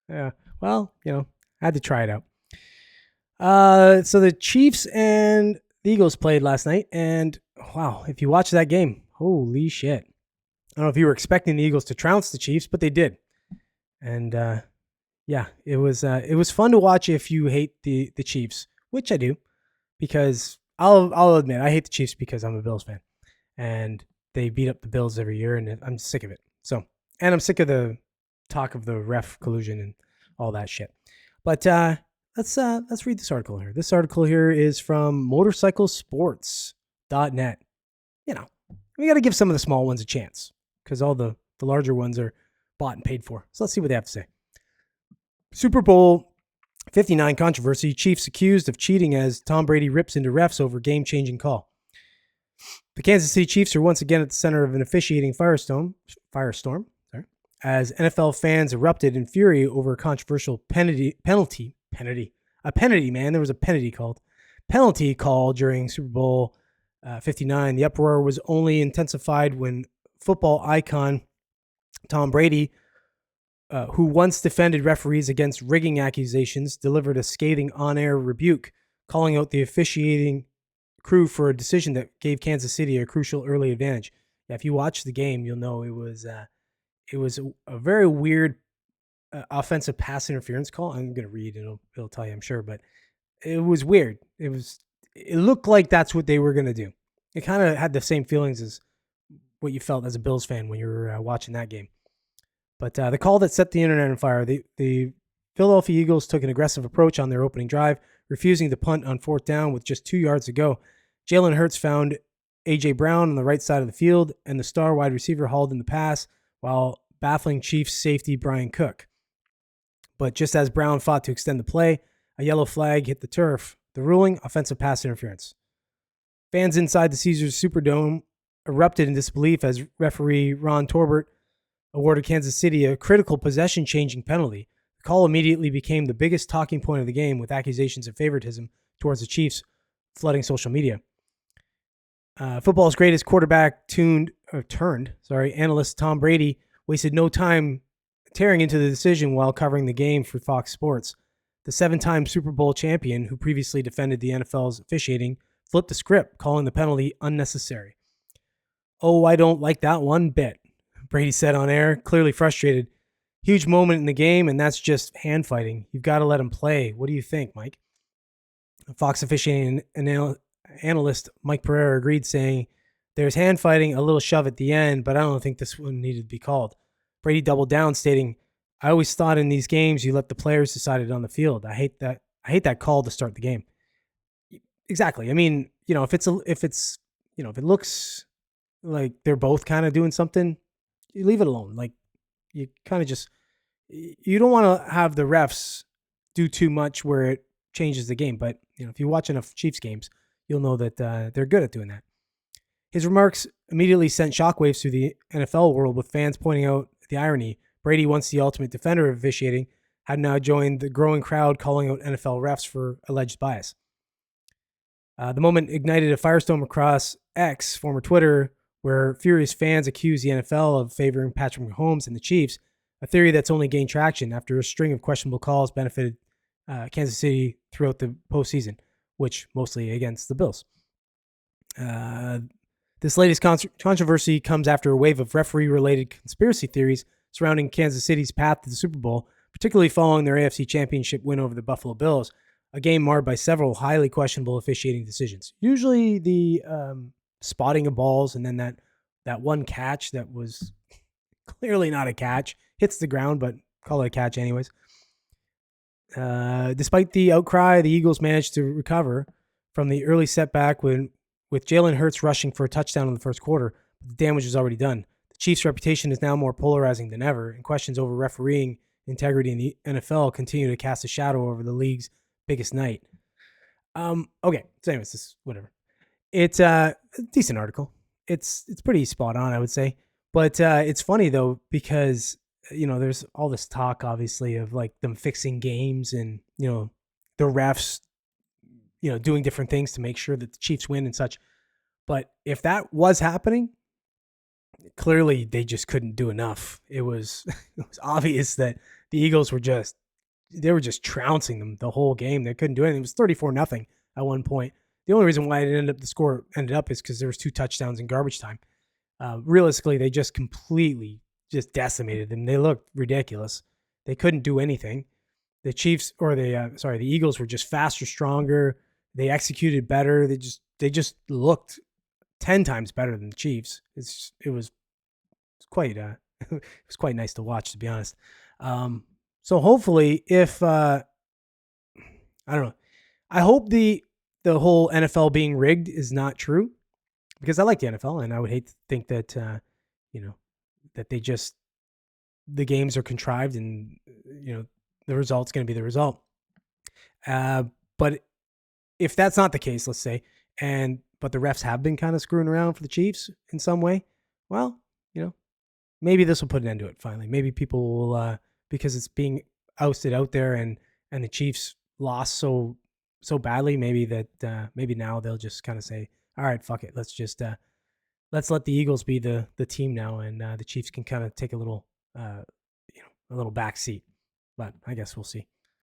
Yeah. Well, I had to try it out. So the Chiefs and the Eagles played last night, and wow, if you watch that game, holy shit! I don't know if you were expecting the Eagles to trounce the Chiefs, but they did. And yeah, it was fun to watch if you hate the Chiefs, which I do, because I'll admit I hate the Chiefs because I'm a Bills fan, and they beat up the Bills every year, and I'm sick of it. So, and I'm sick of the talk of the ref collusion and all that shit. But let's read this article here. This article here is from motorcyclesports.net. You know, we got to give some of the small ones a chance because all the larger ones are bought and paid for. So let's see what they have to say. Super Bowl 59 controversy. Chiefs accused of cheating as Tom Brady rips into refs over game-changing call. The Kansas City Chiefs are once again at the center of an officiating firestorm, as NFL fans erupted in fury over a controversial penalty, man. There was a penalty call during Super Bowl 59. The uproar was only intensified when football icon Tom Brady, who once defended referees against rigging accusations, delivered a scathing on-air rebuke, calling out the officiating crew for a decision that gave Kansas City a crucial early advantage. Yeah, if you watch the game, you'll know it was a very weird offensive pass interference call. I'm going to read it. It'll tell you, I'm sure, but it was weird. It looked like that's what they were going to do. It kind of had the same feelings as what you felt as a Bills fan when you were watching that game. But the call that set the internet on fire, the Philadelphia Eagles took an aggressive approach on their opening drive, refusing to punt on fourth down with just 2 yards to go. Jalen Hurts found A.J. Brown on the right side of the field, and the star wide receiver hauled in the pass while baffling Chiefs safety Brian Cook. But just as Brown fought to extend the play, a yellow flag hit the turf. The ruling, offensive pass interference. Fans inside the Caesars Superdome erupted in disbelief as referee Ron Torbert awarded Kansas City a critical possession-changing penalty. The call immediately became the biggest talking point of the game, with accusations of favoritism towards the Chiefs flooding social media. Football's greatest quarterback turned analyst Tom Brady wasted no time tearing into the decision while covering the game for Fox Sports. The 7-time Super Bowl champion, who previously defended the NFL's officiating, flipped the script, calling the penalty unnecessary. "Oh, I don't like that one bit," Brady said on air, clearly frustrated. "Huge moment in the game, and that's just hand fighting. You've got to let him play. What do you think, Mike?" Fox officiating analyst Mike Pereira agreed, saying, "There's hand fighting, a little shove at the end, but I don't think this one needed to be called." Brady doubled down, stating, "I always thought in these games you let the players decide it on the field. I hate that call to start the game." Exactly. I mean, if it looks like they're both kind of doing something, you leave it alone. Like, you kind of you don't want to have the refs do too much where it changes the game. But if you watch enough Chiefs games, you'll know that they're good at doing that. His remarks immediately sent shockwaves through the NFL world, with fans pointing out the irony. Brady, once the ultimate defender of officiating, had now joined the growing crowd calling out NFL refs for alleged bias. The moment ignited a firestorm across X, former Twitter, where furious fans accused the NFL of favoring Patrick Mahomes and the Chiefs, a theory that's only gained traction after a string of questionable calls benefited Kansas City throughout the postseason, which mostly against the Bills. This latest controversy comes after a wave of referee-related conspiracy theories surrounding Kansas City's path to the Super Bowl, particularly following their AFC Championship win over the Buffalo Bills, a game marred by several highly questionable officiating decisions. Usually the spotting of balls, and then that one catch that was clearly not a catch, hits the ground, but call it a catch anyways. Despite the outcry, the Eagles managed to recover from the early setback with Jalen Hurts rushing for a touchdown in the first quarter, but the damage was already done. The Chiefs' reputation is now more polarizing than ever, and questions over refereeing integrity in the NFL continue to cast a shadow over the league's biggest night. Okay, so anyways, this whatever. It's a decent article. It's pretty spot on, I would say. But it's funny though, because there's all this talk, obviously, of like them fixing games and the refs, doing different things to make sure that the Chiefs win and such. But if that was happening, clearly they just couldn't do enough. It was obvious that the Eagles were just trouncing them the whole game. They couldn't do anything. It was 34-0 at one point. The only reason why the score ended up is because there was 2 touchdowns in garbage time. Realistically, they just completely just decimated them. They looked ridiculous. They couldn't do anything. The Chiefs the Eagles were just faster, stronger. They executed better. They just looked 10 times better than the Chiefs. It was quite it was quite nice to watch, to be honest. So hopefully, if I don't know, I hope the whole NFL being rigged is not true, because I like the NFL and I would hate to think that that the games are contrived and the result's going to be the result. But if that's not the case, let's say, but the refs have been kind of screwing around for the Chiefs in some way, well, maybe this will put an end to it finally. Maybe people will, because it's being ousted out there and the Chiefs lost so badly, maybe now they'll just kind of say, all right, fuck it. Let's let the Eagles be the team now, and the Chiefs can kind of take a little back seat. But I guess we'll see.